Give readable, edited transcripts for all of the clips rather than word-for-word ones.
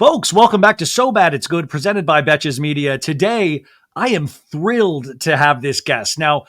Folks, welcome back to So Bad It's Good, presented by Betches Media. Today, I am thrilled to have this guest. Now,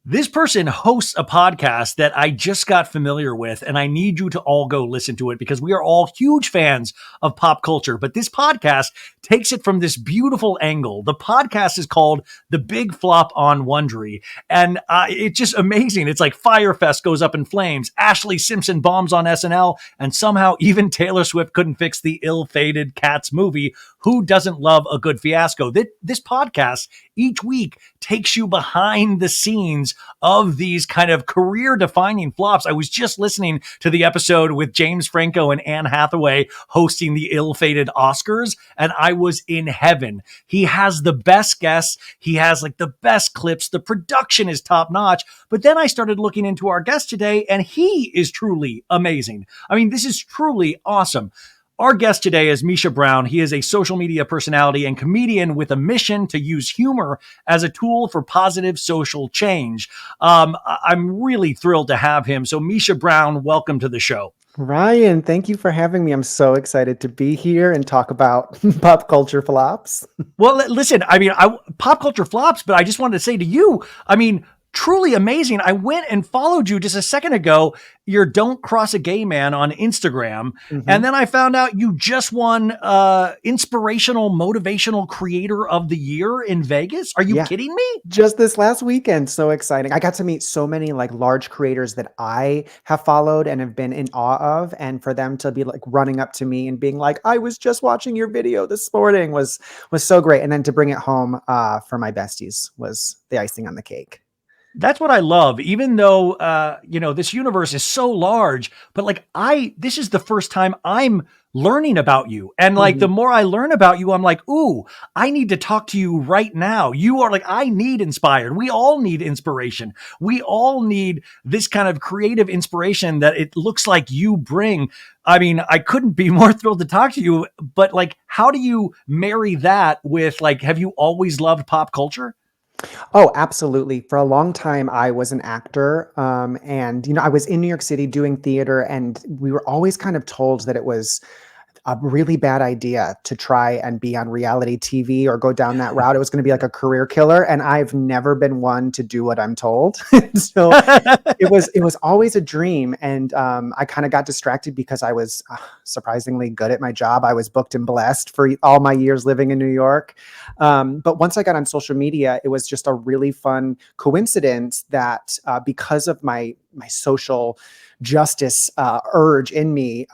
this person hosts a podcast that I just got familiar with, and I need you to all go listen to it because we are all huge fans of pop culture. But this podcast takes it from this beautiful angle. The podcast is called The Big Flop on Wondery, and it's just amazing. It's like Fire Fest goes up in flames, Ashley Simpson bombs on SNL, and somehow even Taylor Swift couldn't fix the ill-fated Cats movie. Who doesn't love a good fiasco? This podcast each week takes you behind the scenes of these kind of career-defining flops. I was just listening to the episode with James Franco and Anne Hathaway hosting the ill-fated Oscars, and I was in heaven. He has the best guests. He has like the best clips. The production is top-notch. But then I started looking into our guest today, and he is truly amazing. I mean, this is truly awesome. Our guest today is Misha Brown. He is a social media personality and comedian with a mission to use humor as a tool for positive social change. I'm really thrilled to have him. So Misha Brown, welcome to the show. Ryan, thank you for having me. I'm so excited to be here and talk about pop culture flops. Well, listen, I mean, pop culture flops, but I just wanted to say to you, I mean, truly amazing. I went and followed you just a second ago. You're Don't Cross a Gay Man on Instagram. Mm-hmm. And then I found out you just won Inspirational Motivational Creator of the Year in Vegas. Are you kidding me? Just this last weekend. So exciting. I got to meet so many like large creators that I have followed and have been in awe of. And for them to be like running up to me and being like, I was just watching your video this morning was so great. And then to bring it home for my besties was the icing on the cake. That's what I love, even though, this universe is so large, but like this is the first time I'm learning about you. And like, the more I learn about you, I'm like, ooh, I need to talk to you right now. You are like, I need inspired. We all need inspiration. We all need this kind of creative inspiration that it looks like you bring. I mean, I couldn't be more thrilled to talk to you, but like, how do you marry that with like, have you always loved pop culture? Oh, absolutely. For a long time, I was an actor. And I was in New York City doing theater, and we were always kind of told that it was a really bad idea to try and be on reality TV or go down that route. It was going to be like a career killer. And I've never been one to do what I'm told. So it was always a dream. And I kind of got distracted because I was surprisingly good at my job. I was booked and blessed for all my years living in New York. But once I got on social media, it was just a really fun coincidence that because of my social justice urge in me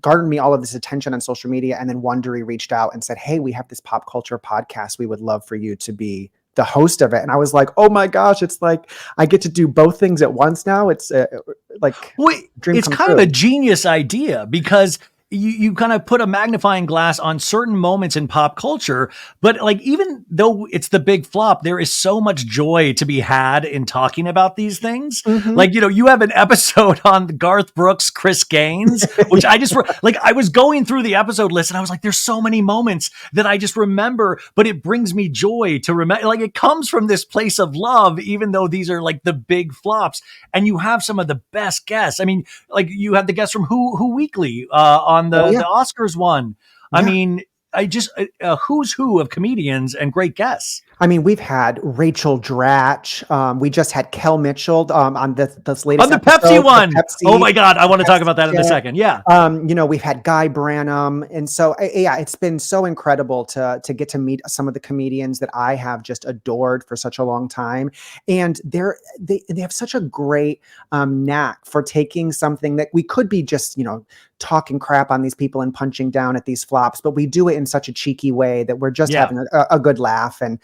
garnered me all of this attention on social media. And then Wondery reached out and said, hey, we have this pop culture podcast. We would love for you to be the host of it. And I was like, oh my gosh, it's like I get to do both things at once now. It's it's kind of a genius idea because you kind of put a magnifying glass on certain moments in pop culture, but like, even though it's the big flop, there is so much joy to be had in talking about these things. Mm-hmm. Like, you have an episode on Garth Brooks, Chris Gaines, which I just, like, I was going through the episode list and I was like, there's so many moments that I just remember, but it brings me joy to remember, like, it comes from this place of love, even though these are like the big flops, and you have some of the best guests. I mean, like, you have the guests from Who Weekly, on the Oscars one. Yeah. I mean, I just who's who of comedians and great guests. I mean, we've had Rachel Dratch. We just had Kel Mitchell on this latest on the episode, Pepsi one. Oh my God, I want to talk about that in a second. Yeah. We've had Guy Branum, and so it's been so incredible to get to meet some of the comedians that I have just adored for such a long time, and they have such a great knack for taking something that we could be just talking crap on these people and punching down at these flops, but we do it in such a cheeky way that we're just having a good laugh. And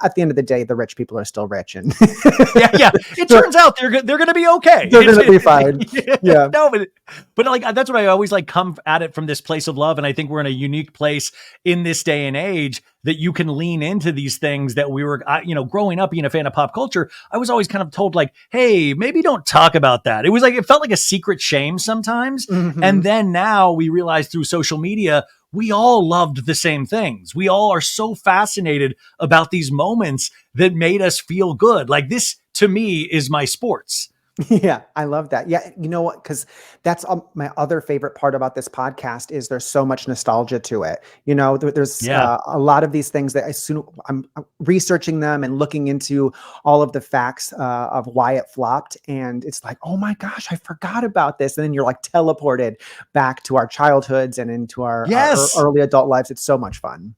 at the end of the day, the rich people are still rich, and it turns out they're going to be okay. They're going to be fine. Yeah. No, but like, that's what I always like, come at it from this place of love. And I think we're in a unique place in this day and age that you can lean into these things that we were, growing up being a fan of pop culture. I was always kind of told like, hey, maybe don't talk about that. It was like, it felt like a secret shame sometimes. Mm-hmm. And then now we realize through social media, we all loved the same things. We all are so fascinated about these moments that made us feel good. Like, this to me is my sports. Yeah, I love that. Yeah, you know what? Because that's my other favorite part about this podcast is there's so much nostalgia to it. There's Yeah. a lot of these things that as soon I'm researching them and looking into all of the facts of why it flopped, and it's like, oh my gosh, I forgot about this, and then you're like teleported back to our childhoods and into our Yes. early adult lives. It's so much fun.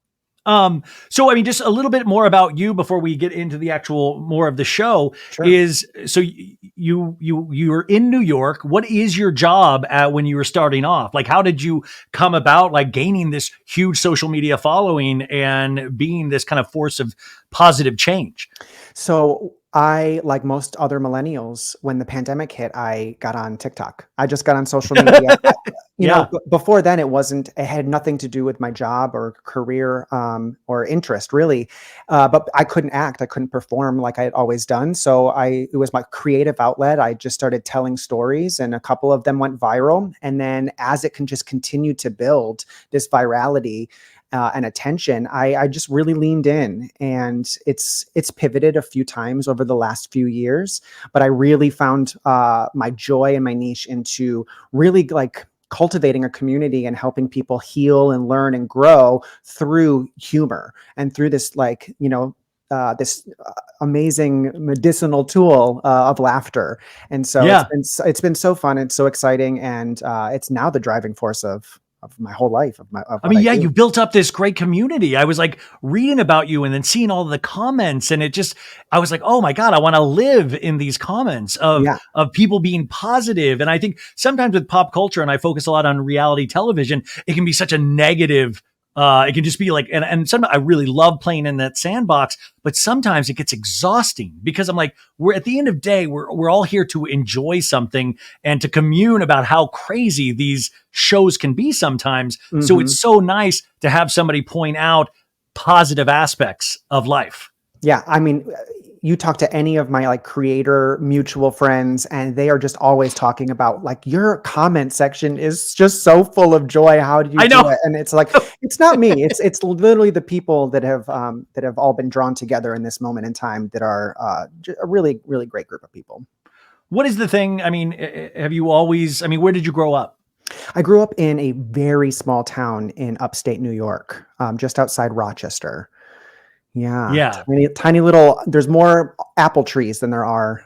So I mean, just a little bit more about you before we get into the actual more of the show Sure. is so you're in New York. What is your job at when you were starting off? Like, how did you come about like gaining this huge social media following and being this kind of force of positive change? So I, like most other millennials, when the pandemic hit, I got on TikTok. I just got on social media. Yeah. Before then, it had nothing to do with my job or career or interest really. But I couldn't act. I couldn't perform like I had always done. So it was my creative outlet. I just started telling stories and a couple of them went viral. And then as it can just continue to build this virality, and attention, I just really leaned in, and it's pivoted a few times over the last few years, but I really found my joy and my niche into really like cultivating a community and helping people heal and learn and grow through humor and through this this amazing medicinal tool of laughter. And so Yeah. it's been so fun. It's so exciting, and it's now the driving force of my whole life of I what mean, I yeah, do. you built up this great community. I was like reading about you and then seeing all of the comments, and I was like, oh my God, I want to live in these comments Yeah. of people being positive. And I think sometimes with pop culture, and I focus a lot on reality television, it can be such a negative. It can just be like, and sometimes I really love playing in that sandbox, but sometimes it gets exhausting because I'm like, we're at the end of the day, we're all here to enjoy something and to commune about how crazy these shows can be sometimes. So it's Hmm. so nice to have somebody point out positive aspects of life. Yeah. I mean, you talk to any of my like creator mutual friends, and they are just always talking about like your comment section is just so full of joy. How do you I do know. it? And it's like, it's not me. It's literally the people that have all been drawn together in this moment in time that are a really, really great group of people. What is the thing? I mean, have you always, I mean, where did you grow up? I grew up in a very small town in upstate New York, just outside Rochester. Yeah, Yeah. tiny little. There's more apple trees than there are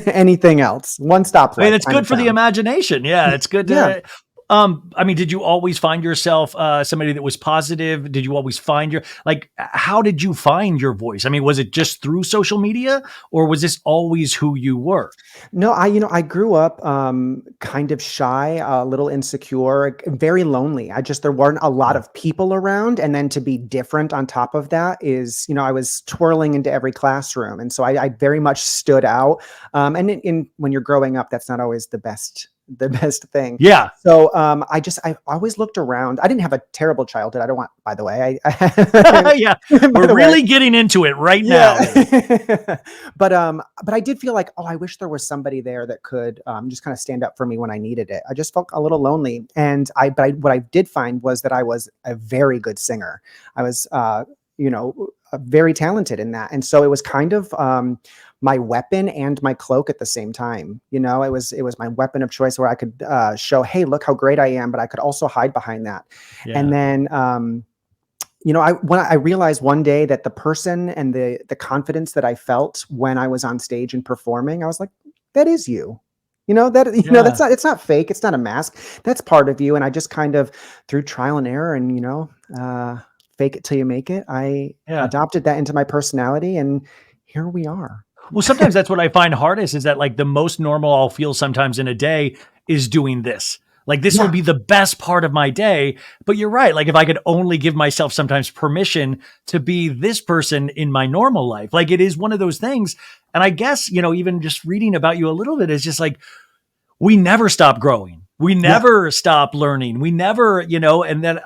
anything else. One I mean, stoplight it's kind good of for the town. imagination. Yeah. It's good Yeah. to, I mean, did you always find yourself somebody that was positive? Did you always find how did you find your voice? I mean, was it just through social media or was this always who you were? No, I grew up kind of shy, a little insecure, very lonely. There weren't a lot Yeah. of people around, and then to be different on top of that is, I was twirling into every classroom, and so I very much stood out. And when you're growing up, that's not always the best thing. Yeah. So I always looked around. I didn't have a terrible childhood. I don't want, by the way. Yeah. By We're the way, really getting into it right yeah. now here. But I did feel like, oh, I wish there was somebody there that could just kind of stand up for me when I needed it. I just felt a little lonely. What I did find was that I was a very good singer. I was, very talented in that. And so it was kind of my weapon and my cloak at the same time. It was my weapon of choice where I could show, hey, look how great I am, but I could also hide behind that. And Yeah. then, when I realized one day that the person and the confidence that I felt when I was on stage and performing, I was like, that is you. That's Yeah. not, it's not fake. It's not a mask. That's part of you. And I just kind of through trial and error and, fake it till you make it. I Yeah. adopted that into my personality, and here we are. Well, sometimes that's what I find hardest is that like the most normal I'll feel sometimes in a day is doing this. Like this will Yeah. be the best part of my day. But you're right. Like if I could only give myself sometimes permission to be this person in my normal life, like it is one of those things. And I guess, even just reading about you a little bit is just like we never stop growing. We Yeah. never stop learning. We never, and then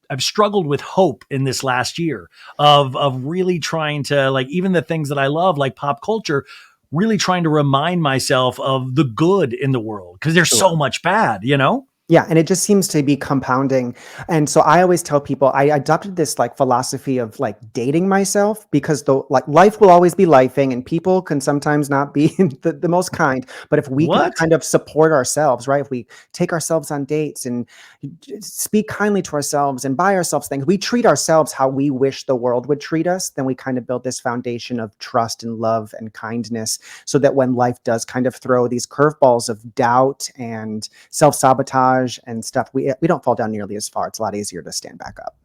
I've struggled with hope in this last year of really trying to like even the things that I love, like pop culture, really trying to remind myself of the good in the world because there's so Sure. much bad. Yeah, and it just seems to be compounding. And so I always tell people I adopted this like philosophy of like dating myself because the like life will always be lifing and people can sometimes not be the most kind. But if we can What? kind of support ourselves, right? If we take ourselves on dates and speak kindly to ourselves and buy ourselves things, we treat ourselves how we wish the world would treat us, then we kind of build this foundation of trust and love and kindness so that when life does kind of throw these curveballs of doubt and self-sabotage and stuff, we don't fall down nearly as far. It's a lot easier to stand back up.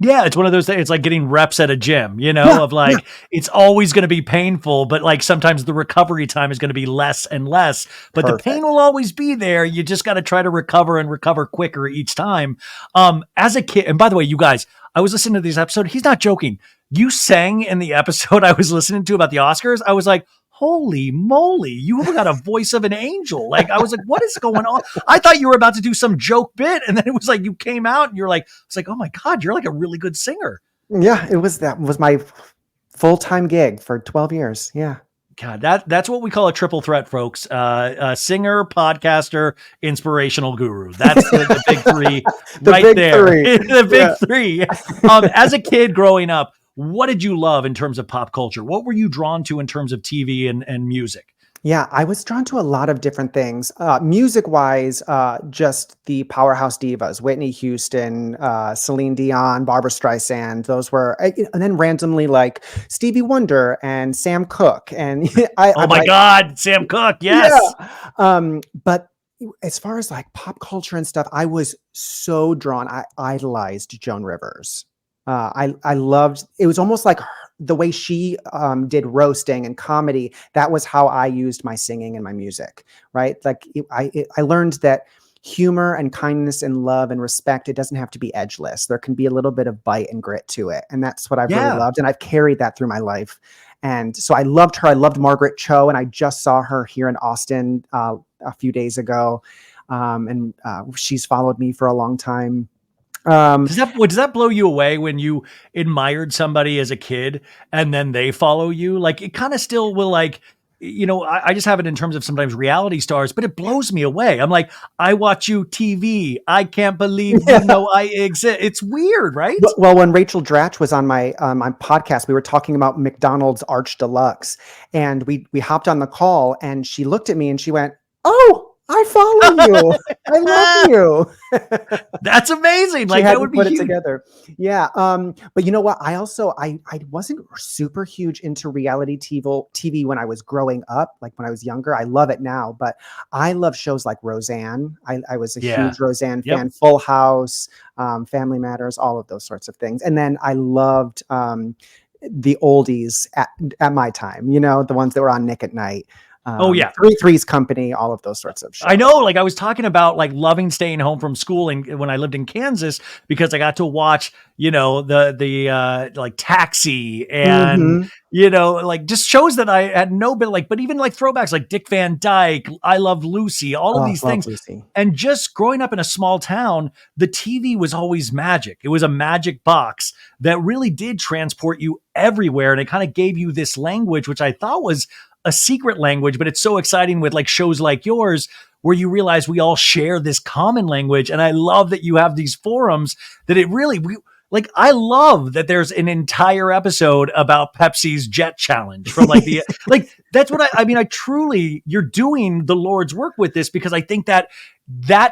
Yeah, it's one of those things. It's like getting reps at a gym, Yeah, of yeah, like, it's always going to be painful, but like sometimes the recovery time is going to be less and less, but the pain perfect. will always be there. You just got to try to recover and recover quicker each time. As a kid, and by the way, you guys, I was listening to this episode. He's not joking. You sang in the episode I was listening to about the Oscars. I was like, holy moly, you got a voice of an angel. Like, I was like, what is going on? I thought you were about to do some joke bit. And then it was like, you came out and you're like, it's like, oh my God, you're like a really good singer. Yeah, that was my full-time gig for 12 years. Yeah. God, that's what we call a triple threat, folks. Singer, podcaster, inspirational guru. That's the big three The right big there. three. The big Yeah. three. As a kid growing up, what did you love in terms of pop culture? What were you drawn to in terms of TV and music? Yeah, I was drawn to a lot of different things. Music-wise, just the powerhouse divas, Whitney Houston, Celine Dion, Barbara Streisand. Those were, and then randomly like Stevie Wonder and Sam Cooke. And Oh I'm my like, God, Sam Cooke, yeah. yes. But as far as like pop culture and stuff, I was so drawn. I idolized Joan Rivers. I loved. It was almost like the way she did roasting and comedy. That was how I used my singing and my music. Right? Like I learned that humor and kindness and love and respect, it doesn't have to be edgeless. There can be a little bit of bite and grit to it, and that's what I've really Yeah. loved. And I've carried that through my life. And so I loved her. I loved Margaret Cho, and I just saw her here in Austin a few days ago. And she's followed me for a long time. Um, Does that blow you away when you admired somebody as a kid and then they follow you? Like it kind of still will like, I just have it in terms of sometimes reality stars, but it blows me away. I'm like, I watch you TV. I can't believe you yeah. know I exist. It's weird, right? Well, when Rachel Dratch was on my podcast, we were talking about McDonald's Arch Deluxe, and we hopped on the call, and she looked at me and she went, "Oh, I follow you. I love you." That's amazing. She Like that hadn't would be put it huge. together. Yeah. But you know what? I wasn't super huge into reality TV when I was growing up, like when I was younger. I love it now, but I love shows like Roseanne. I was a Yeah. huge Roseanne Yep. fan, Full House, Family Matters, all of those sorts of things. And then I loved the oldies at my time, the ones that were on Nick at Night. Oh yeah. Three's Company, all of those sorts of I shows. know, like I was talking about like loving staying home from school and when I lived in Kansas because I got to watch, the like Taxi and Hmm. like just shows that I had no bit like, but even like throwbacks like Dick Van Dyke, I Love Lucy, all of Oh, these love things. Lucy. And just growing up in a small town, the TV was always magic. It was a magic box that really did transport you everywhere. And it kind of gave you this language, which I thought was a secret language, but it's so exciting with like shows like yours where you realize we all share this common language. And I love that you have these forums that like, I love that there's an entire episode about Pepsi's Jet Challenge from like like, that's what I mean, I truly, you're doing the Lord's work with this because I think that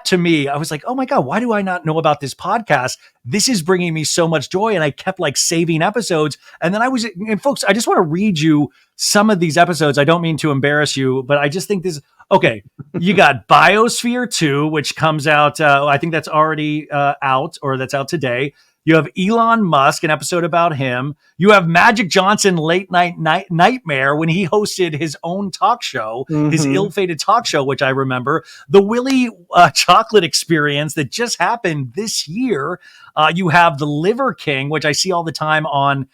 to me, I was like, oh my God, why do I not know about this podcast? This is bringing me so much joy. And I kept like saving episodes. And then and folks, I just want to read you some of these episodes. I don't mean to embarrass you, but I just think okay. You got Biosphere 2, which comes out, I think that's already out or that's out today. You have Elon Musk, an episode about him. You have Magic Johnson Late Night Nightmare when he hosted his own talk show, his Hmm. ill-fated talk show, which I remember. The Willy Chocolate Experience that just happened this year. You have the Liver King, which I see all the time on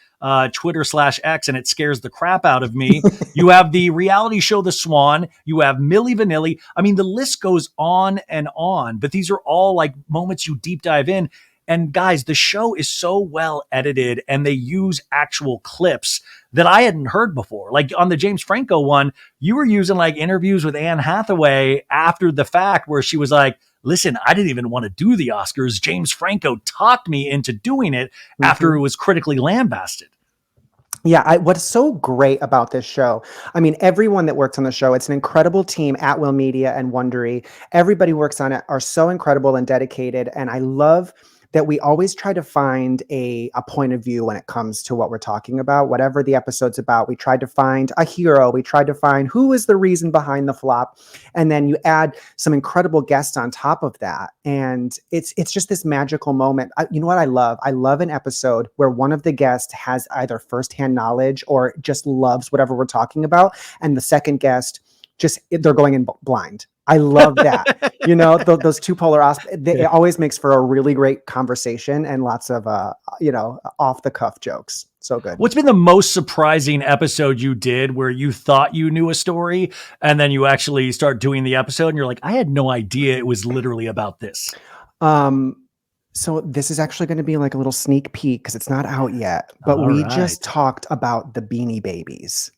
Twitter/X, and it scares the crap out of me. You have the reality show The Swan. You have Milli Vanilli. I mean, the list goes on and on, but these are all like moments you deep dive in. And guys, the show is so well edited and they use actual clips that I hadn't heard before. Like on the James Franco one, you were using like interviews with Anne Hathaway after the fact where she was like, listen, I didn't even want to do the Oscars. James Franco talked me into doing it after Mhm. it was critically lambasted. Yeah, what's so great about this show, I mean, everyone that works on the show, it's an incredible team at Will Media and Wondery. Everybody works on it are so incredible and dedicated. And I love that we always try to find a point of view when it comes to what we're talking about, whatever the episode's about. We tried to find a hero. We tried to find who is the reason behind the flop. And then you add some incredible guests on top of that. And it's just this magical moment. You know what I love? I love an episode where one of the guests has either firsthand knowledge or just loves whatever we're talking about. And the second guest just, they're going in blind. I love that. You know, those two polar opposites, it always makes for a really great conversation and lots of, off the cuff jokes. So good. What's been the most surprising episode you did where you thought you knew a story and then you actually start doing the episode and you're like, I had no idea it was literally about this? So this is actually going to be like a little sneak peek because it's not out yet, but All we right. just talked about the Beanie Babies.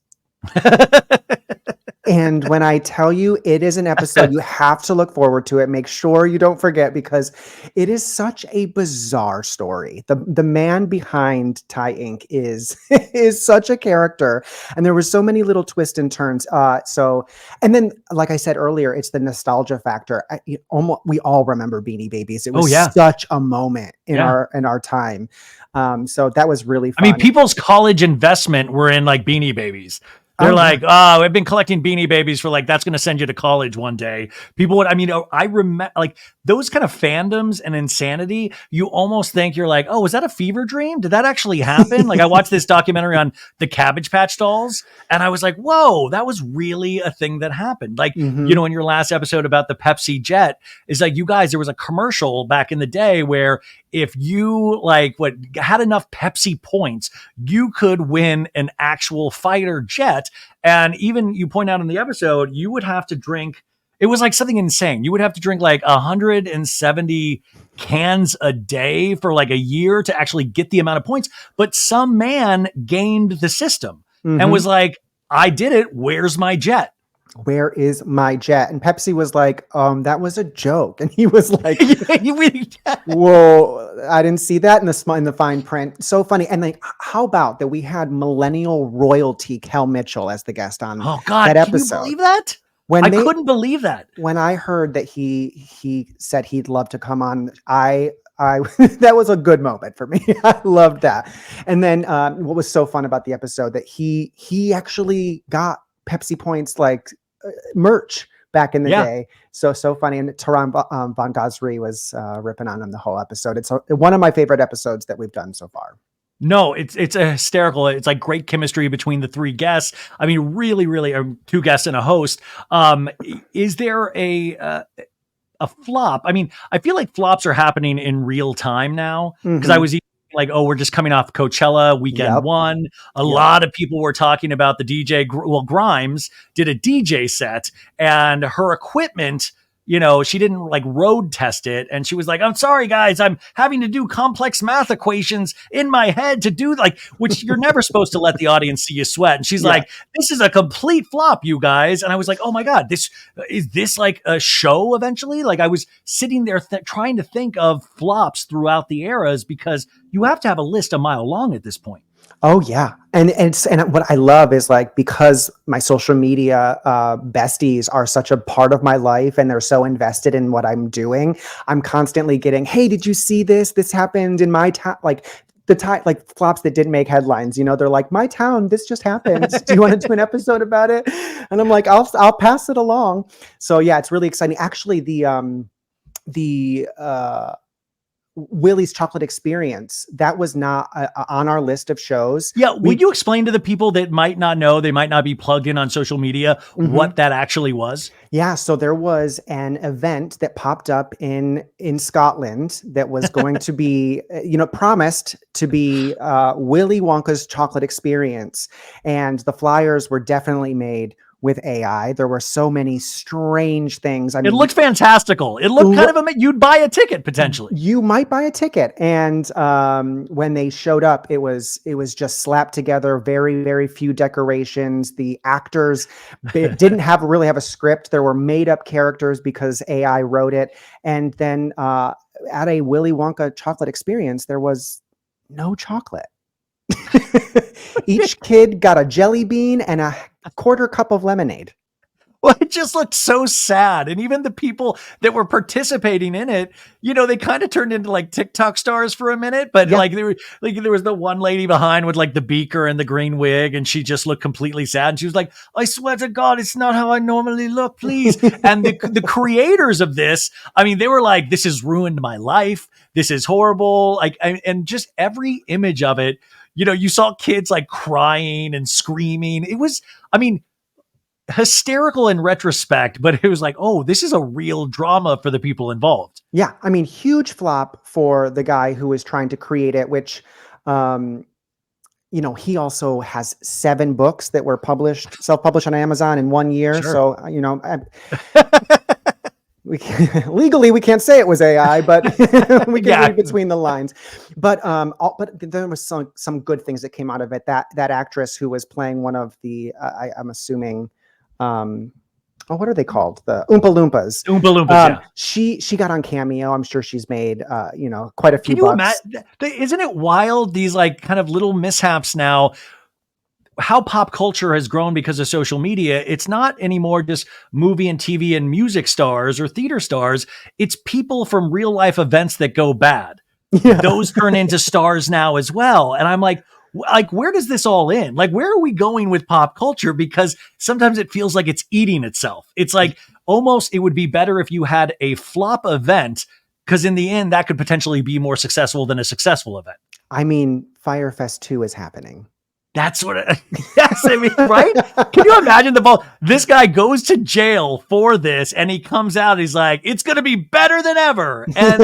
And when I tell you it is an episode, you have to look forward to it. Make sure you don't forget because it is such a bizarre story. The man behind Ty Inc. is is such a character, and there were so many little twists and turns. And then, like I said earlier, it's the nostalgia factor. We all remember Beanie Babies. It was such a moment in our time. So that was really fun. I mean, people's college investment were in like Beanie Babies. They're like, oh, I've been collecting Beanie Babies for like, that's going to send you to college one day. People would, I mean, I remember like those kind of fandoms and insanity. You almost think you're like, oh, was that a fever dream? Did that actually happen? Like I watched this documentary on the Cabbage Patch Dolls and I was like, whoa, that was really a thing that happened. Like, you know, in your last episode about the Pepsi Jet is like, you guys, there was a commercial back in the day where if you had enough Pepsi points, you could win an actual fighter jet. And even you point out in the episode, you would have to drink. It was like something insane. You would have to drink like 170 cans a day for like a year to actually get the amount of points. But some man gamed the system and was like, I did it. Where's my jet? Where is my jet? And Pepsi was like, that was a joke. And he was like, whoa, I didn't see that in the fine print. So funny. And like, how about that we had millennial royalty Kel Mitchell as the guest on that episode? Can you believe that? I couldn't believe that. When I heard that he said he'd love to come on, I that was a good moment for me. I loved that. And then what was so fun about the episode that he actually got Pepsi points like merch back in the day. So funny. And Taran Von Gosri was ripping on him the whole episode. It's one of my favorite episodes that we've done so far. No, it's hysterical. It's like great chemistry between the three guests. I mean, really, two guests and a host. Is there a flop? I mean, I feel like flops are happening in real time now because I was like, oh, we're just coming off Coachella weekend one. A lot of people were talking about the DJ. Well, Grimes did a DJ set and her equipment, you know, she didn't like road test it. And she was like, I'm sorry, guys, I'm having to do complex math equations in my head to do like, which you're never supposed to let the audience see you sweat. And she's like, this is a complete flop, you guys. And I was like, oh my God, is this like a show eventually? Like I was sitting there trying to think of flops throughout the eras because you have to have a list a mile long at this point. Oh yeah. And what I love is like, because my social media besties are such a part of my life and they're so invested in what I'm doing, I'm constantly getting, hey, did you see this? This happened in my town. Like flops that didn't make headlines, you know, they're like, my town, this just happened. Do you want to do an episode about it? And I'm like, I'll pass it along. So yeah, it's really exciting. Actually, the Willie's Chocolate Experience, that was not on our list of shows. Yeah, would you explain to the people that might not know, they might not be plugged in on social media, what that actually was? Yeah, so there was an event that popped up in Scotland that was going to be, promised to be Willy Wonka's Chocolate Experience, and the flyers were definitely made with AI. There were so many strange things. I It mean, looked fantastical. It looked kind of you'd buy a ticket potentially. you might buy a ticket. And when they showed up, it was just slapped together, very, very few decorations. The actors didn't really have a script. There were made up characters because AI wrote it. And then at a Willy Wonka chocolate experience, there was no chocolate. Each kid got a jelly bean and a quarter cup of lemonade. Well, it just looked so sad. And even the people that were participating in it, they kind of turned into like TikTok stars for a minute. But Yeah. like there was the one lady behind with like the beaker and the green wig, and she just looked completely sad. And she was like, "I swear to God, it's not how I normally look, please." And the creators of this, I mean, they were like, "This has ruined my life. This is horrible." Like, and just every image of it, you saw kids like crying and screaming. It was, I mean, hysterical in retrospect, but it was like, oh, this is a real drama for the people involved. Yeah, I mean, huge flop for the guy who was trying to create it, which, he also has 7 books that were self-published on Amazon in 1 year. Sure. So, legally we can't say it was AI, but we can read between the lines. But there was some good things that came out of it. That actress who was playing one of the, I'm assuming, what are they called? The Oompa Loompas. Oompa Loompas. Yeah. She got on Cameo. I'm sure she's made quite a few. Can you imagine? Isn't it wild? These like kind of little mishaps now. How pop culture has grown because of social media. It's not anymore just movie and TV and music stars or theater stars. It's people from real life events that go bad. Yeah. Those turn into stars now as well. And I'm like, where does this all end? Like, where are we going with pop culture? Because sometimes it feels like it's eating itself. It's like almost it would be better if you had a flop event, because in the end, that could potentially be more successful than a successful event. I mean, Fyre Fest 2 is happening. That's what yes, I mean, right? Can you imagine this guy goes to jail for this and he comes out, he's like, it's going to be better than ever. And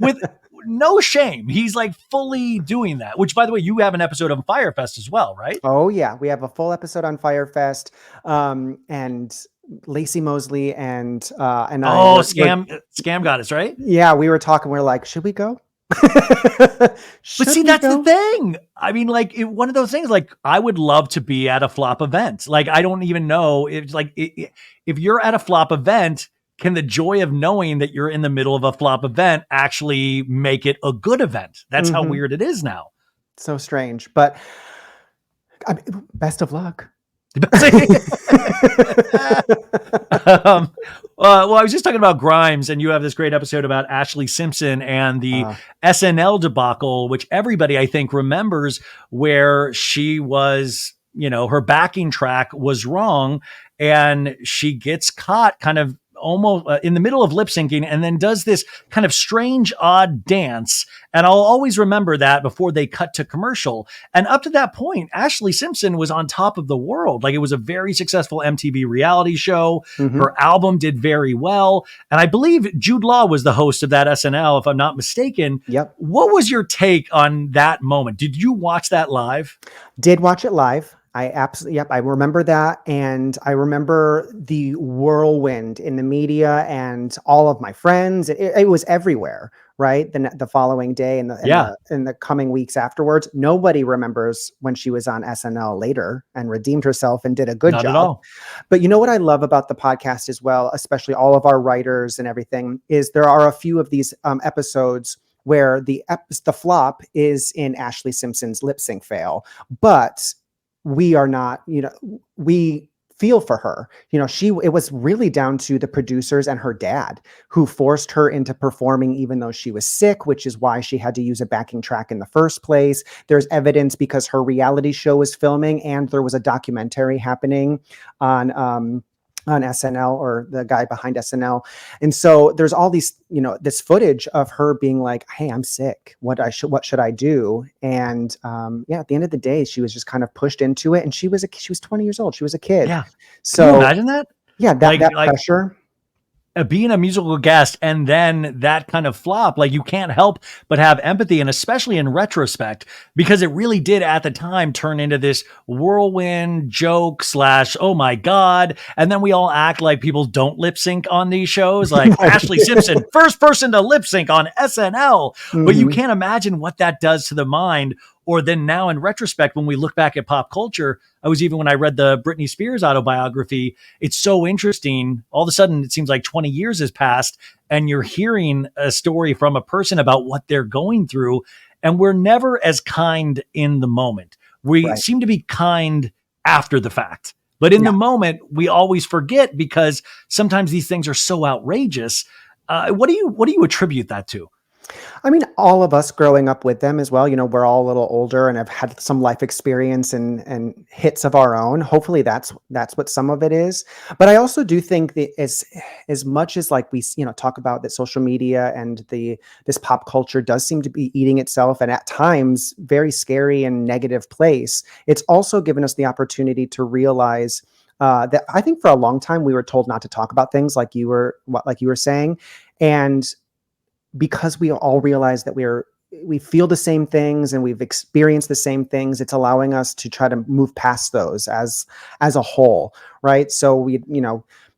with no shame, he's like fully doing that, which by the way, you have an episode of Fyre Fest as well, right? Oh yeah. We have a full episode on Fyre Fest. And Lacey Mosley and Scam Goddess, right? Yeah. We were talking, we're like, should we go? But see, that's the thing. I mean, like one of those things, like I would love to be at a flop event. Like, I don't even know if if you're at a flop event, can the joy of knowing that you're in the middle of a flop event actually make it a good event? That's how weird it is now. So strange, but best of luck. Well, I was just talking about Grimes, and you have this great episode about Ashley Simpson and the SNL debacle, which everybody I think remembers, where she was, her backing track was wrong, and she gets caught kind of almost in the middle of lip syncing and then does this kind of strange, odd dance. And I'll always remember that before they cut to commercial. And up to that point, Ashley Simpson was on top of the world. Like, it was a very successful MTV reality show. Her album did very well. And I believe Jude Law was the host of that SNL, if I'm not mistaken. Yep. What was your take on that moment? Did you watch that live? Did watch it live. I remember that. And I remember the whirlwind in the media and all of my friends. It was everywhere, right? The following day and the coming weeks afterwards. Nobody remembers when she was on SNL later and redeemed herself and did a good job. Not at all. But you know what I love about the podcast as well, especially all of our writers and everything, is there are a few of these episodes where the flop is in Ashley Simpson's lip sync fail, but we are not, we feel for her. It was really down to the producers and her dad who forced her into performing even though she was sick, which is why she had to use a backing track in the first place. There's evidence because her reality show was filming and there was a documentary happening on SNL, or the guy behind SNL. And so there's all these, this footage of her being like, hey, I'm sick. What should I do? And at the end of the day, she was just kind of pushed into it. And she was 20 years old. She was a kid. Yeah. So can you imagine that? Yeah. That pressure. being a musical guest and then that kind of flop, like you can't help but have empathy, and especially in retrospect, because it really did at the time turn into this whirlwind joke slash, oh my God. And then we all act like people don't lip sync on these shows, like Right. Ashley Simpson, first person to lip sync on SNL. But you Mhm. can't imagine what that does to the mind. Or then now in retrospect, when we look back at pop culture, when I read the Britney Spears autobiography, it's so interesting. All of a sudden, it seems like 20 years has passed, and you're hearing a story from a person about what they're going through. And we're never as kind in the moment. We Right. seem to be kind after the fact. But in Yeah. the moment, we always forget because sometimes these things are so outrageous. What do you attribute that to? I mean, all of us growing up with them as well, we're all a little older and have had some life experience and hits of our own. Hopefully that's what some of it is. But I also do think that as much as like we, talk about that social media and this pop culture does seem to be eating itself and at times very scary and negative place, it's also given us the opportunity to realize that I think for a long time we were told not to talk about things like you were saying. And because we all realize that we feel the same things and we've experienced the same things, it's allowing us to try to move past those as a whole, right? So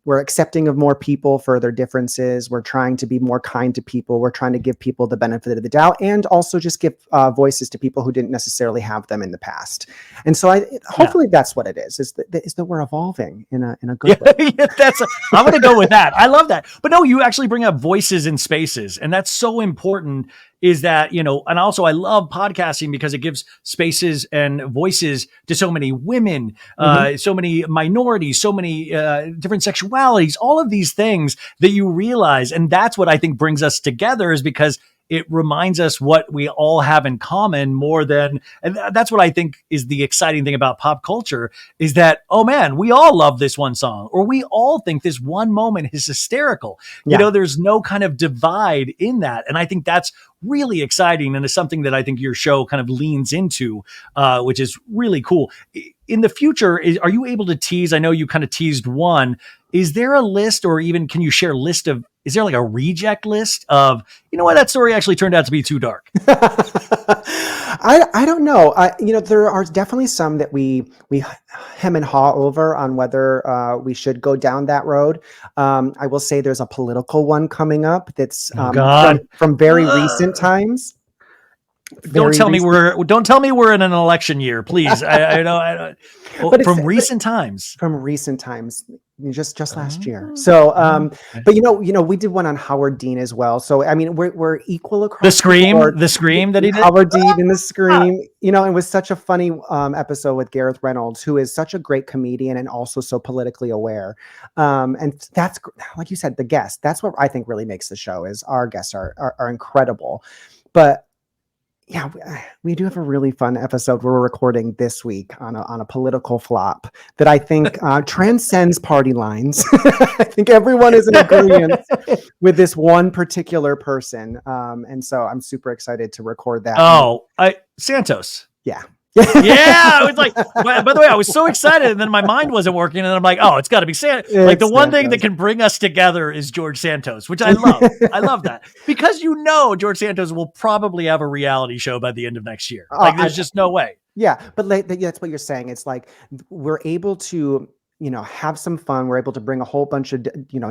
we're accepting of more people for their differences. We're trying to be more kind to people. We're trying to give people the benefit of the doubt, and also just give voices to people who didn't necessarily have them in the past. And so Yeah. hopefully that's what it is that we're evolving in a Yeah, good way. yeah, I'm going to go with that. I love that. But no, you actually bring up voices and spaces. And that's so important is that, and also I love podcasting because it gives spaces and voices to so many women, Mhm. so many minorities, so many different sexualities, all of these things that you realize. And that's what I think brings us together is because it reminds us what we all have in common more than, and that's what I think is the exciting thing about pop culture is that, oh man, we all love this one song, or we all think this one moment is hysterical. Yeah. There's no kind of divide in that. And I think that's really exciting. And it's something that I think your show kind of leans into, which is really cool. In the future, are you able to tease? I know you kind of teased one. Is there a list, or even can you share a list of, is there like a reject list of, that story actually turned out to be too dark? I don't know. There are definitely some that we hem and haw over on whether we should go down that road. I will say there's a political one coming up that's Oh from God. from very recent times. Don't Very tell me recent, we're in an election year, please. I know. but it's From recent times. from recent times, just last year. Oh, So, okay. but we did one on Howard Dean as well. So, I mean, we're equal The across the scream, board. the scream that he did. Howard Dean and the Ah! Scream, it was such a funny episode with Gareth Reynolds, who is such a great comedian and also so politically aware. And that's like you said, the guest. That's what I think really makes the show is our guests are incredible. But yeah, we do have a really fun episode we're recording this week on a political flop that I think transcends party lines. I think everyone is in agreement with this one particular person, and so I'm super excited to record that. Oh, Santos. Yeah. Yeah, I was like, by the way, I was so excited, and then my mind wasn't working, and I'm like, oh, it's got to be Santos. Like the It's one thing that Santos. can bring us together is George Santos, which I love. I love that because George Santos will probably have a reality show by the end of next year. Like, I, there's just no way. yeah, but that's what you're saying. It's like we're able to have some fun. We're able to bring a whole bunch of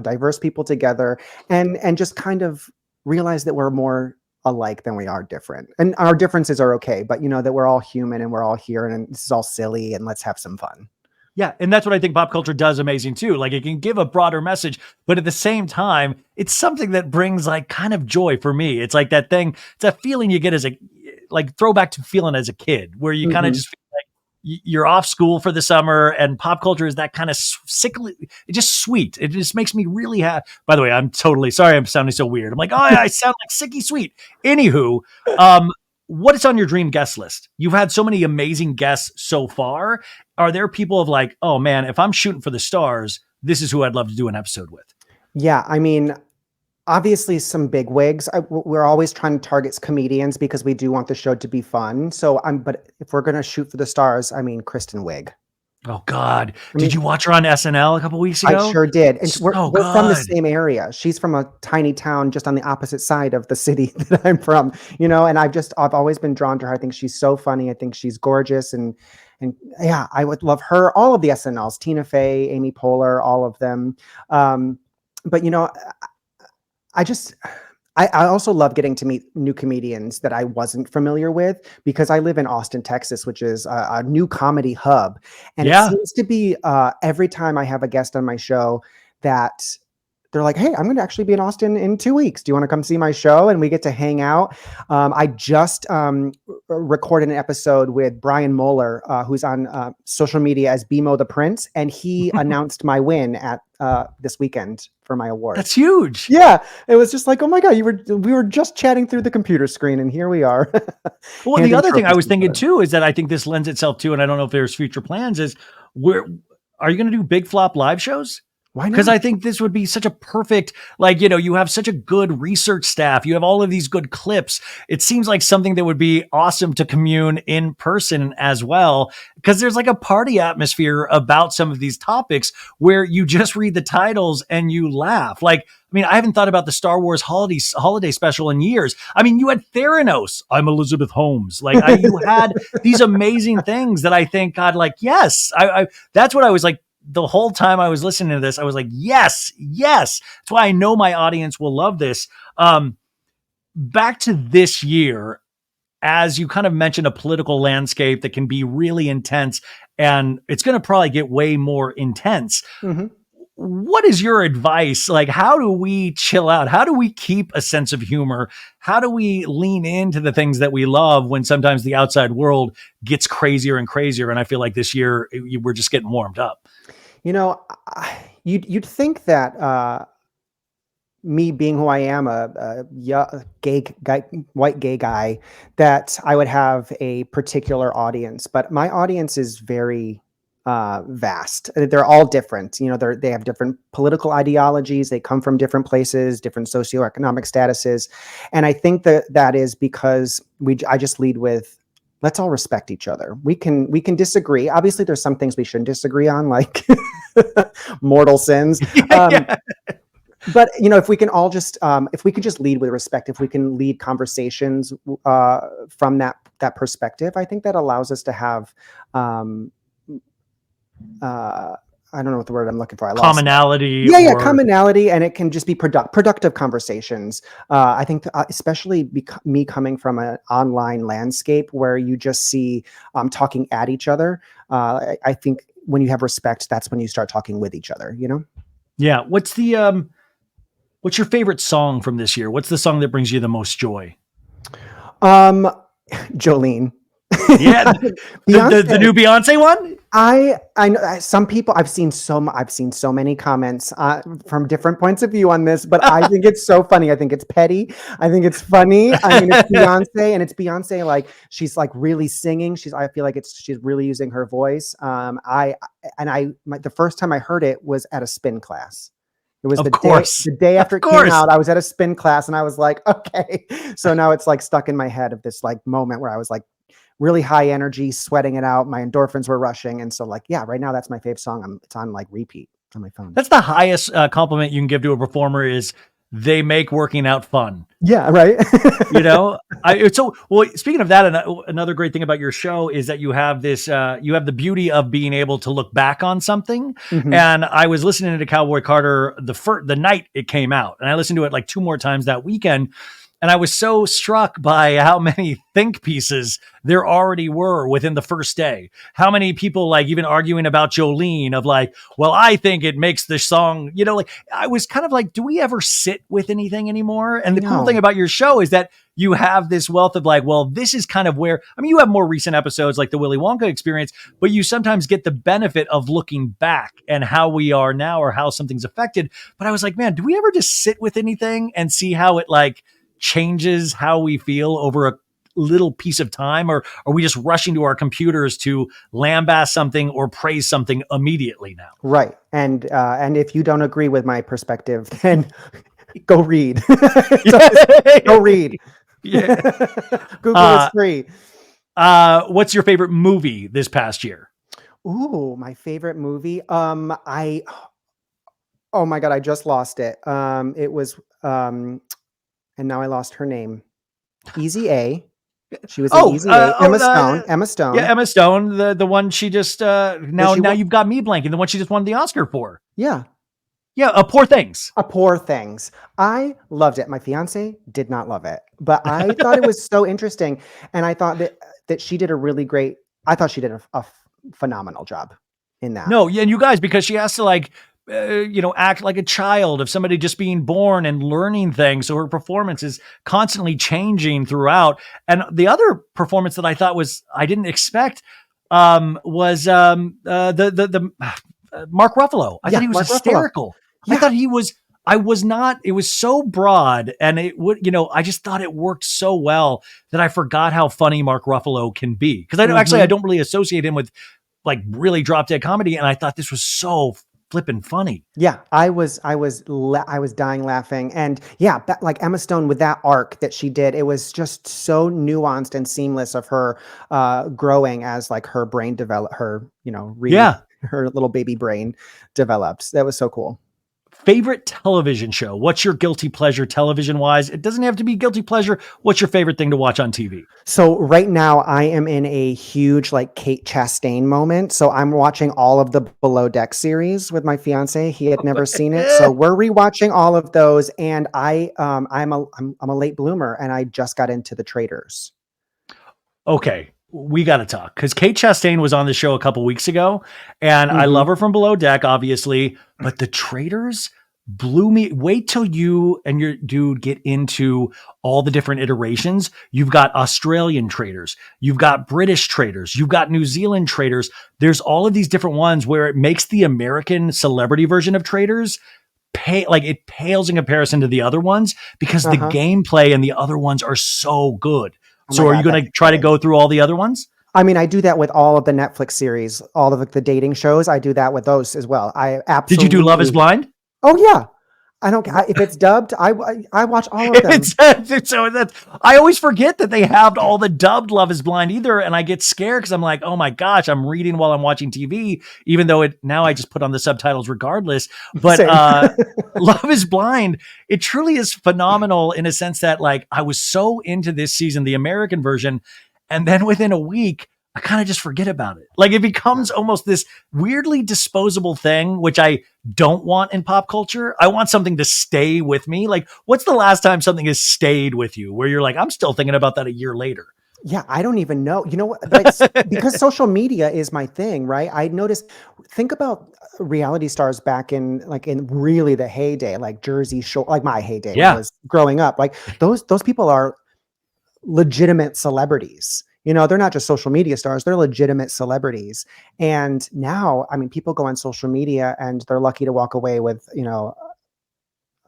diverse people together and just kind of realize that we're more alike than we are different, and our differences are okay, but that we're all human and we're all here and this is all silly and let's have some fun. Yeah, and that's what I think pop culture does amazing too. Like it can give a broader message, but at the same time, it's something that brings like kind of joy for me. It's like that thing, it's that feeling you get as a like throwback to feeling as a kid where you kind of Hmm. just feel like you're off school for the summer and pop culture is that kind of sickly, it's just sweet. It just makes me really happy. By the way, I'm totally sorry I'm sounding so weird. I'm like, oh, I sound like sicky sweet. Anywho, um, what is on your dream guest list? You've had so many amazing guests so far. Are there people of like, oh man, if I'm shooting for the stars, this is who I'd love to do an episode with? Yeah, I mean, obviously some big wigs. We're always trying to target comedians because we do want the show to be fun. But if we're gonna shoot for the stars, I mean, Kristen Wiig. Oh God. I Did mean, you watch her on SNL a couple weeks I ago? sure did, and So we're from the good. same area. She's from a tiny town just on the opposite side of the city that I'm from, you know, and I've always been drawn to her. I think she's so funny. I think she's gorgeous, and yeah, I would love her. All of the SNLs, Tina Fey, Amy Poehler, all of them. Um, but you know, I just I also love getting to meet new comedians that I wasn't familiar with because I live in Austin, Texas, which is a new comedy hub. And it Yeah. seems to be every time I have a guest on my show that they're like, "Hey, I'm going to actually be in Austin in 2 weeks. Do you want to come see my show?" And we get to hang out. I just recorded an episode with Brian Moeller, who's on social media as BMO the Prince, and he announced my win at this weekend for my award. That's huge. Yeah, it was just like, "Oh my god, we were just chatting through the computer screen, and here we are, Well, the handing other thing I trophies was to each thinking other." too is that I think this lends itself to, and I don't know if there's future plans, is where are you going to do big flop live shows? Why Because not? I think this would be such a perfect, you have such a good research staff. You have all of these good clips. It seems like something that would be awesome to commune in person as well. Because there's like a party atmosphere about some of these topics where you just read the titles and you laugh. Like, I mean, I haven't thought about the Star Wars holiday special in years. I mean, you had Theranos. I'm Elizabeth Holmes. You had these amazing things that I think, God, like, yes, that's what I was like the whole time I was listening to this. I was like, yes, yes. That's why I know my audience will love this. Back to this year, as you kind of mentioned, a political landscape that can be really intense, and it's going to probably get way more intense. Mhm. What is your advice? Like, how do we chill out? How do we keep a sense of humor? How do we lean into the things that we love when sometimes the outside world gets crazier and crazier? And I feel like this year we're just getting warmed up. You know, you'd think that, me being who I am, a gay guy, white gay guy, that I would have a particular audience, but my audience is very vast. They're all different. You know, they have different political ideologies. They come from different places, different socioeconomic statuses, and I think that that is because I just lead with, let's all respect each other. We can disagree. Obviously, there's some things we shouldn't disagree on, like mortal sins. Um, Yeah. but you know, if we can all just if we can just lead with respect, if we can lead conversations from that perspective, I think that allows us to have um, uh, I don't know what the word I'm looking for. I lost it. Commonality Yeah, or commonality, and it can just be productive conversations. I think, especially me coming from an online landscape where you just see talking at each other. I think when you have respect, that's when you start talking with each other. You know. yeah. What's your favorite song from this year? What's the song that brings you the most joy? Um, Jolene. Yeah, the Beyonce. new Beyonce one. I know some people. I've seen so many comments from different points of view on this, but I think it's so funny. I think it's petty. I think it's funny. I mean, it's Beyonce, and it's Beyonce. Like, she's like really singing. I feel like she's really using her voice. The first time I heard it was at a spin class. It was Of course, the day after of it came course. out. I was at a spin class, and I was like, okay. So now it's like stuck in my head of this like moment where I was like really high energy, sweating it out. My endorphins were rushing. And so, like, yeah, right now that's my fave song. It's on like repeat on my phone. That's the highest compliment you can give to a performer is they make working out fun. Yeah, right. You know, well. Speaking of that, another great thing about your show is that you have this. You have the beauty of being able to look back on something. Mhm. And I was listening to Cowboy Carter the night it came out, and I listened to it like two more times that weekend. And I was so struck by how many think pieces there already were within the first day. How many people like even arguing about Jolene of like, well, I think it makes the song, like I was kind of like, do we ever sit with anything anymore? And I the cool thing know. about your show is that you have this wealth of like, well, this is kind of where, I mean, you have more recent episodes like the Willy Wonka experience, but you sometimes get the benefit of looking back and how we are now or how something's affected. But I was like, man, do we ever just sit with anything and see how it like changes how we feel over a little piece of time, or are we just rushing to our computers to lambast something or praise something immediately now? Right. And if you don't agree with my perspective, then go read. Go read. Yeah. Google is free. What's your favorite movie this past year? Ooh, my favorite movie. I Oh my god, I just lost it. It was and now I lost her name. Easy A. She was in Oh, Easy A. Emma Stone. Emma yeah, Stone. Emma Stone, the one she just Does now she now what? you've got me blanking, the one she just won the Oscar for. Yeah. Yeah, Poor Things. A Poor Things. I loved it. My fiance did not love it, but I thought it was so interesting, and I thought that she did a really great. I thought she did a phenomenal job in that. No, yeah, and you guys, because she has to like, act like a child of somebody just being born and learning things. So her performance is constantly changing throughout. And the other performance that I thought was I didn't expect was the Mark Ruffalo. I thought Yeah, he was Mark Ruffalo. hysterical. I Yeah. thought he was. I was not. It was so broad, and it would. I just thought it worked so well that I forgot how funny Mark Ruffalo can be. Because I Mhm. don't really associate him with like really drop dead comedy. And I thought this was so flippin' funny. Yeah, I was dying laughing, and yeah, like Emma Stone with that arc that she did, it was just so nuanced and seamless of her growing as like her brain develop her, Yeah. her little baby brain developed. That was so cool. Favorite television show? What's your guilty pleasure television wise? It doesn't have to be guilty pleasure. What's your favorite thing to watch on TV? So right now I am in a huge like Kate Chastain moment. So I'm watching all of the Below Deck series with my fiance. He had never seen it. So we're rewatching all of those, and I'm a late bloomer, and I just got into the Traders. Okay, we got to talk because Kate Chastain was on the show a couple weeks ago, and I love Mhm. her from Below Deck, obviously. But the Traders blew me. Wait till you and your dude get into all the different iterations. You've got Australian traders, you've got British traders, you've got New Zealand traders. There's all of these different ones where it makes the American celebrity version of traders it pales in comparison to the other ones because the Uh-huh. gameplay and the other ones are so good. Oh So my are you god, going that's to try to exciting. go through all the other ones? I mean, I do that with all of the Netflix series, all of the dating shows. I do that with those as well. I Did you do Love is absolutely. Blind? Oh yeah. I don't if it's dubbed, I watch all of them. It's so that I always forget that they have all the dubbed Love is Blind either. And I get scared because I'm like, oh my gosh, I'm reading while I'm watching TV, even though it now I just put on the subtitles regardless. But Same. Love is Blind, it truly is phenomenal in a sense that like I was so into this season, the American version, and then within a week, I kind of just forget about it. Like it Yeah. becomes almost this weirdly disposable thing, which I don't want in pop culture. I want something to stay with me. Like, what's the last time something has stayed with you where you're like, I'm still thinking about that a year later? Yeah, I don't even know. You know what? Like, because social media is my thing, right? I noticed, think about reality stars back in like in really the heyday, like Jersey Shore, like my heyday when I Yeah. was growing up. Like those people are legitimate celebrities. They're not just social media stars, they're legitimate celebrities. And now, I mean, people go on social media and they're lucky to walk away with,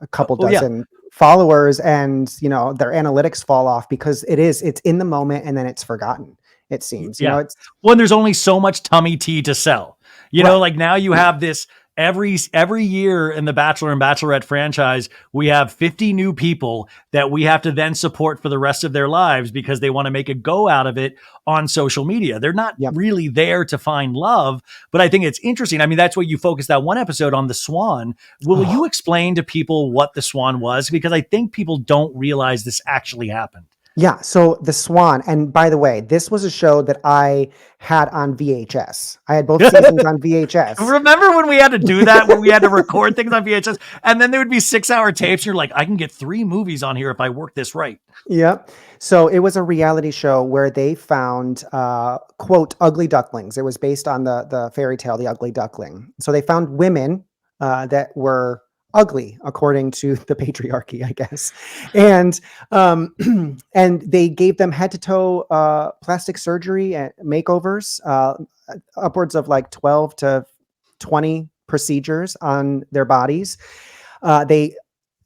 a couple Oh, yeah. dozen followers, and their analytics fall off because it's in the moment and then it's forgotten, it seems. Yeah. It's When there's only so much tummy tea to sell. right. Like now you have this every year in the Bachelor and Bachelorette franchise, we have 50 new people that we have to then support for the rest of their lives because they want to make a go out of it on social media. They're not Yep. really there to find love, but I think it's interesting. I mean, that's what you focused that one episode on the Swan. Will you Oh, explain to people what the Swan was? Because I think people don't realize this actually happened. yeah. So the Swan, and by the way, this was a show that I had on VHS. I had both seasons on VHS. Remember when we had to do that, where we had to record things on VHS and then there would be 6 hour tapes? And you're like, I can get 3 movies on here if I work this right. Yep. So it was a reality show where they found quote ugly ducklings. It was based on the fairy tale The Ugly Duckling. So they found women that were ugly according to the patriarchy, I guess, and and they gave them head to toe plastic surgery and makeovers, upwards of like 12 to 20 procedures on their bodies. They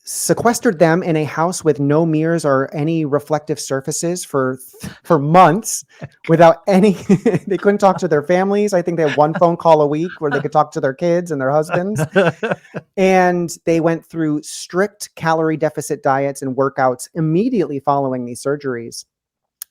sequestered them in a house with no mirrors or any reflective surfaces for months without any they couldn't talk to their families. I think they had one phone call a week where they could talk to their kids and their husbands. And they went through strict calorie deficit diets and workouts immediately following these surgeries.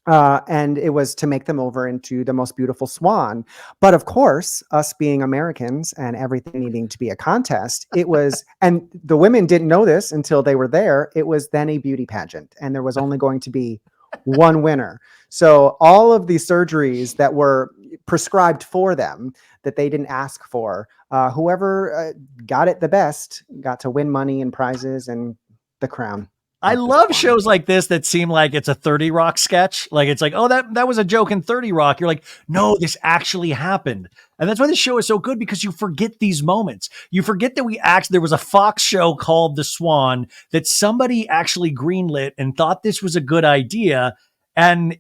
And it was to make them over into the most beautiful swan. But of course, us being Americans and everything needing to be a contest, it was, and the women didn't know this until they were there. It was then a beauty pageant, and there was only going to be one winner. So all of the surgeries that were prescribed for them that they didn't ask for, whoever got it the best got to win money and prizes and the crown. I Of the love swan. shows like this that seem like it's a 30 Rock sketch. Like it's like, oh, that was a joke in 30 Rock. You're like, no, this actually happened. And that's why this show is so good, because you forget these moments. You forget that there was a Fox show called The Swan that somebody actually greenlit and thought this was a good idea. And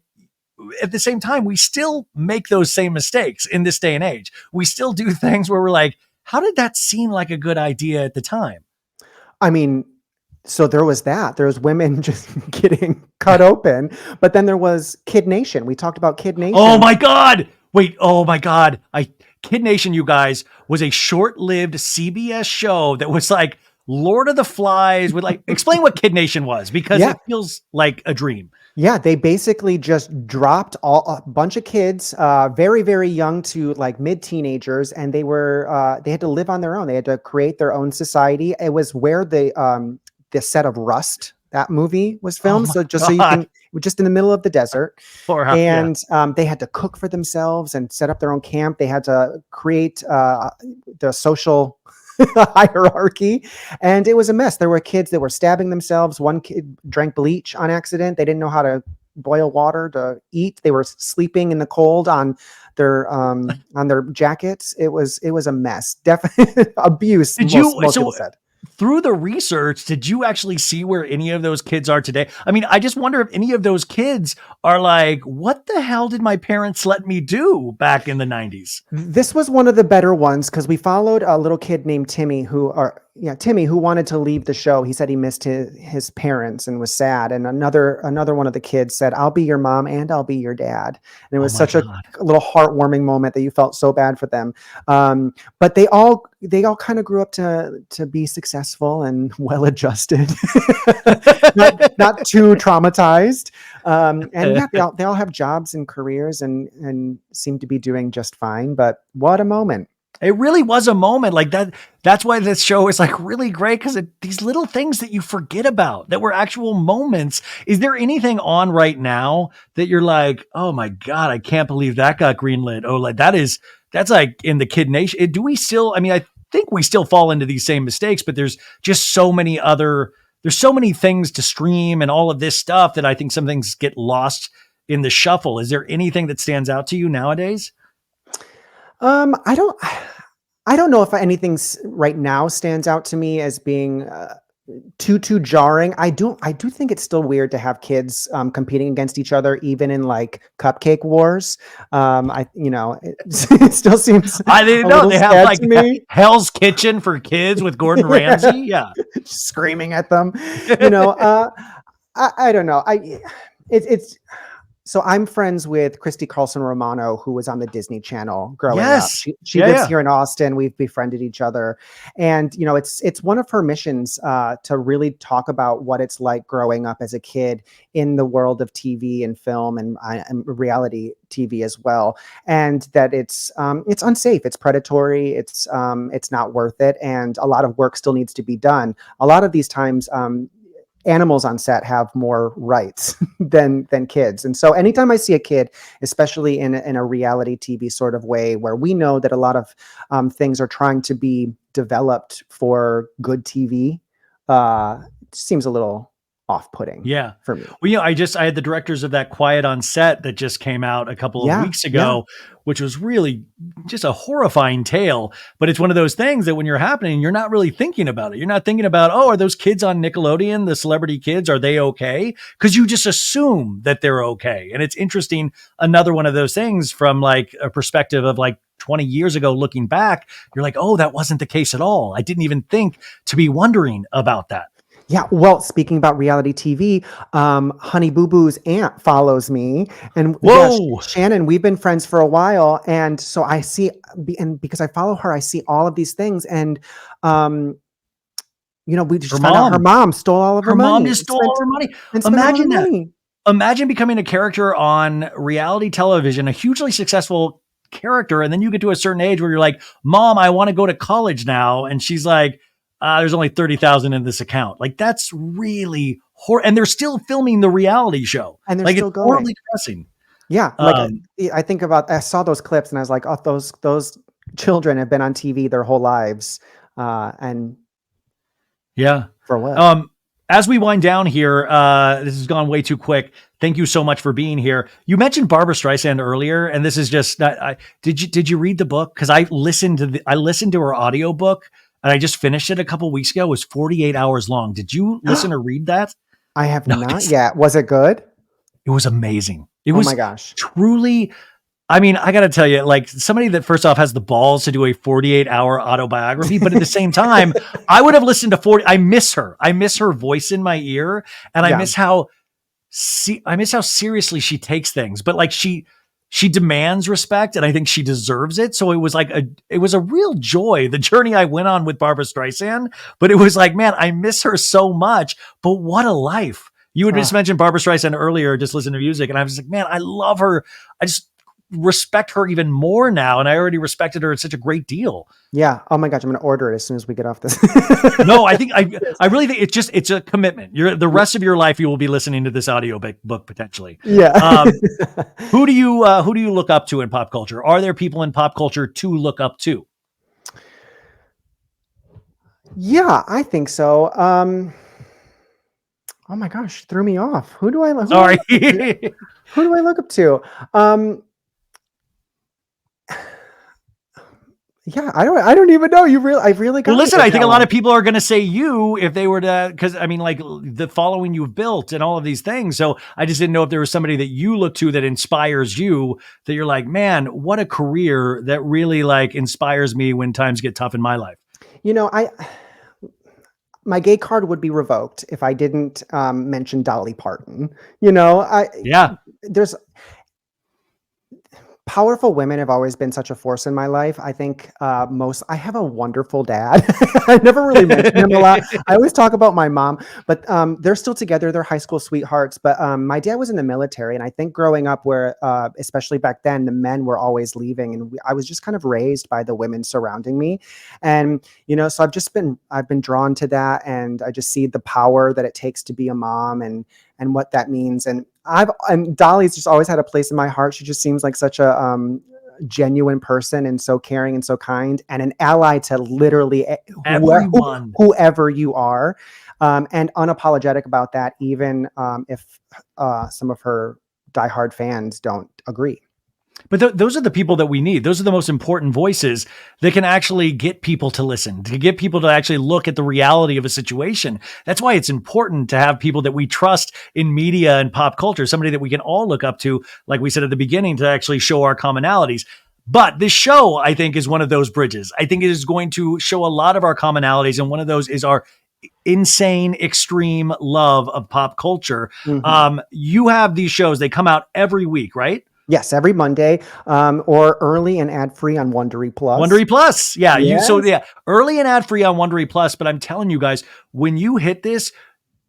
at the same time, we still make those same mistakes in this day and age. We still do things where we're like, how did that seem like a good idea at the time? I mean, so there was that. There was women just getting cut open, but then there was Kid Nation. We talked about Kid Oh Nation. my God. Wait, oh my God. Kid Nation, you guys, was a short-lived CBS show that was like Lord of the Flies with like, explain what Kid Nation was, because Yeah. it feels like a dream. Yeah, they basically just dropped a bunch of kids, very, very young to like mid-teenagers, and they had to live on their own. They had to create their own society. It was where the set of Rust, that movie, was Oh filmed. my So just so you God. can, just in the middle of the desert, Yeah. and they had to cook for themselves and set up their own camp. They had to create the social hierarchy, and it was a mess. There were kids that were stabbing themselves. One kid drank bleach on accident. They didn't know how to boil water to eat. They were sleeping in the cold on their jackets. It was a mess. Definitely abuse. Did Most people said. through the research, did you actually see where any of those kids are today? I mean, I just wonder if any of those kids are like, what the hell did my parents let me do back in the 90s? This was one of the better ones because we followed a little kid named Timmy Timmy, who wanted to leave the show. He said he missed his parents and was sad. And another one of the kids said, "I'll be your mom and I'll be your dad." And it Oh was my such a God. little heartwarming moment that you felt so bad for them. But they all kind of grew up to be successful and well adjusted, not too traumatized. And yeah, they all have jobs and careers and seem to be doing just fine. But what a moment. It really was a moment like that. That's why this show is like really great, because these little things that you forget about that were actual moments. Is there anything on right now that you're like, oh my God, I can't believe that got greenlit? Oh, like that's like in the Kid Nation. Do we still, I mean, I think we still fall into these same mistakes, but there's just there's so many things to stream and all of this stuff that I think some things get lost in the shuffle. Is there anything that stands out to you nowadays? I don't know if anything right now stands out to me as being too jarring. I do think it's still weird to have kids competing against each other, even in like cupcake wars. It still seems I didn't a know little they have sad like to me. Hell's Kitchen for kids with Gordon Ramsay. Yeah. Screaming at them, you know. I don't know. It's so I'm friends with Christy Carlson Romano, who was on the Disney Channel growing up. Yes. She Yeah. lives Yeah. here in Austin. We've befriended each other, and it's one of her missions to really talk about what it's like growing up as a kid in the world of TV and film and reality TV as well, and that it's unsafe, it's predatory, it's not worth it, and a lot of work still needs to be done. A lot of these times, animals on set have more rights than kids. And so anytime I see a kid, especially in a reality TV sort of way, where we know that a lot of things are trying to be developed for good TV, it seems a little off-putting Yeah. for me. Well, I had the directors of that Quiet on Set that just came out a couple of Yeah, weeks yeah. ago, which was really just a horrifying tale. But it's one of those things that when you're happening, you're not really thinking about it. You're not thinking about, oh, are those kids on Nickelodeon, the celebrity kids, are they okay? Because you just assume that they're okay. And it's interesting. Another one of those things from like a perspective of like 20 years ago, looking back, you're like, oh, that wasn't the case at all. I didn't even think to be wondering about that. Yeah, well, speaking about reality TV, Honey Boo Boo's aunt follows me, and yeah, Whoa. Shannon, we've been friends for a while, and so I see, and because I follow her, I see all of these things, and um, we Her just found out her mom. mom stole all of her Her mom money, just stole all her money. and spent all her Imagine that. money. imagine becoming a character on reality television, a hugely successful character, and then you get to a certain age where you're like, Mom, I want to go to college now. And she's like, there's only 30,000 in this account. Like, that's really and they're still filming the reality show. And they're Like, still it's going. horribly depressing. Yeah. Like I saw those clips and I was like, oh, those children have been on TV their whole lives. And yeah. for what? As we wind down here, this has gone way too quick. Thank you so much for being here. You mentioned Barbara Streisand earlier, and this is just did you read the book? Because I listened to her audiobook, and I just finished it a couple weeks ago. It was 48 hours long. Did you listen or read that? I have not yet. Was it good? It was amazing. It Oh was my gosh. truly. I mean, I got to tell you, like, somebody that first off has the balls to do a 48-hour autobiography, but at the same time, I would have listened to 40. I miss her. I miss her voice in my ear, and I miss how seriously she takes things. But like she demands respect, and I think she deserves it. So it was a real joy, the journey I went on with Barbara Streisand. But it was like, man, I miss her so much. But what a life! You had just mentioned Barbara Streisand earlier, just listen to music, and I was like, man, I love her. I just respect her even more now, and I already respected her at such a great deal. Yeah. Oh my gosh, I'm going to order it as soon as we get off this. No, I think I really think it's a commitment. The rest of your life you will be listening to this audio book potentially. Yeah. Who do you look up to in pop culture? Are there people in pop culture to look up to? Yeah, I think so. Oh my gosh, threw me off. Who do I look up to? Yeah, I don't even know. I really got. Well, listen, I think a lot of people are going to say you if they were to, because I mean, like the following you've built and all of these things. So I just didn't know if there was somebody that you look to that inspires you, that you're like, man, what a career that really like inspires me when times get tough in my life. You know, my gay card would be revoked if I didn't mention Dolly Parton. You know, there's powerful women have always been such a force in my life. I think I have a wonderful dad. I never really mentioned him a lot. I always talk about my mom, but they're still together. They're high school sweethearts. But my dad was in the military, and I think growing up where, especially back then, the men were always leaving, and I was just kind of raised by the women surrounding me. And, you know, so I've been drawn to that, and I just see the power that it takes to be a mom and what that means. And Dolly's just always had a place in my heart. She just seems like such a genuine person and so caring and so kind and an ally to literally whoever you are, and unapologetic about that, even if some of her diehard fans don't agree. But those are the people that we need. Those are the most important voices that can actually get people to listen, to get people to actually look at the reality of a situation. That's why it's important to have people that we trust in media and pop culture, somebody that we can all look up to, like we said at the beginning, to actually show our commonalities. But this show, I think, is one of those bridges. I think it is going to show a lot of our commonalities, and one of those is our insane, extreme love of pop culture. Mm-hmm. You have these shows, they come out every week, right? Yes, every Monday, or early and ad-free on Wondery Plus. Wondery Plus, yeah. Yes. Early and ad-free on Wondery Plus. But I'm telling you guys, when you hit this,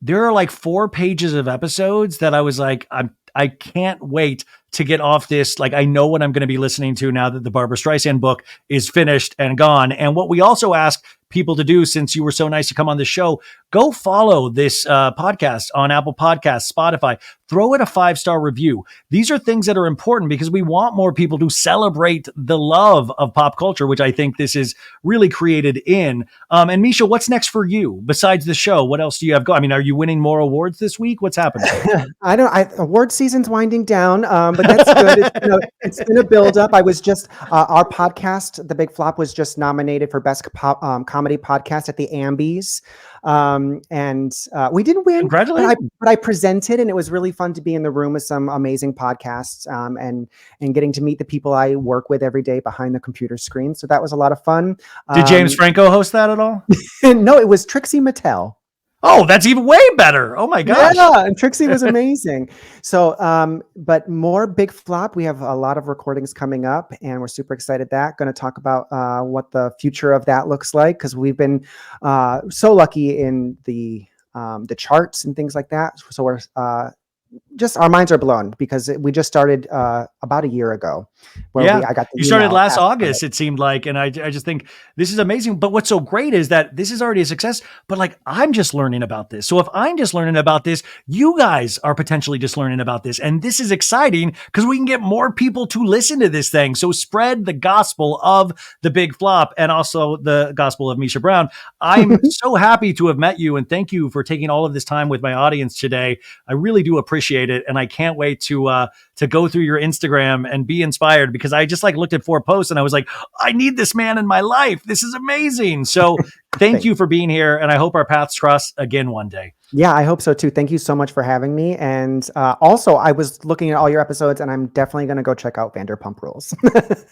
there are like 4 pages of episodes that I was like, I can't wait to get off this. Like, I know what I'm going to be listening to now that the Barbara Streisand book is finished and gone. And what we also ask people to do, since you were so nice to come on the show, go follow this podcast on Apple Podcasts, Spotify. Throw it a 5-star review. These are things that are important because we want more people to celebrate the love of pop culture, which I think this is really created in. And Misha, what's next for you besides the show? What else do you have going? I mean, are you winning more awards this week? What's happening? Award season's winding down, but that's good. It's been a build up. I was just, our podcast, The Big Flop, was just nominated for Best Comedy Podcast at the Ambies. And we didn't win. Congratulations. But I presented, and it was really fun to be in the room with some amazing podcasts, and getting to meet the people I work with every day behind the computer screen. So that was a lot of fun. Did James Franco host that at all? No, it was Trixie Mattel. Oh, that's even way better. Oh my gosh. Yeah, and Trixie was amazing. So, but more Big Flop. We have a lot of recordings coming up, and we're super excited going to talk about what the future of that looks like, because we've been so lucky in the charts and things like that. So we're just our minds are blown because we just started about a year ago where Yeah. I got the You started email last asking August, it seemed like. And I just think this is amazing. But what's so great is that this is already a success, but like I'm just learning about this. So if I'm just learning about this, you guys are potentially just learning about this. And this is exciting because we can get more people to listen to this thing. So spread the gospel of the big flop and also the gospel of Misha Brown. I'm it. so happy to have met you and thank you for taking all of this time with my audience today. I really do appreciate it. And I can't wait to go through your Instagram and be inspired because I just like looked at 4 posts and I was like, I need this man in my life. This is amazing. So thank Thanks. you for being here. And I hope our paths cross again one day. Yeah, I hope so too. Thank you so much for having me. And also, I was looking at all your episodes, and I'm definitely going to go check out Vanderpump Rules.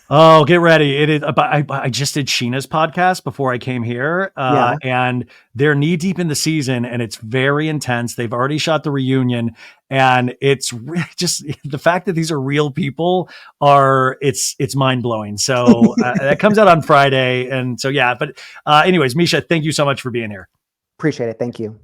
Oh, get ready. It is. I just did Sheena's podcast before I came here, Yeah. and they're knee deep in the season, and it's very intense. They've already shot the reunion, and it's just the fact that these are real people it's mind blowing. So that comes out on Friday, and so yeah. But anyways, Misha, thank you so much for being here. Appreciate it. Thank you.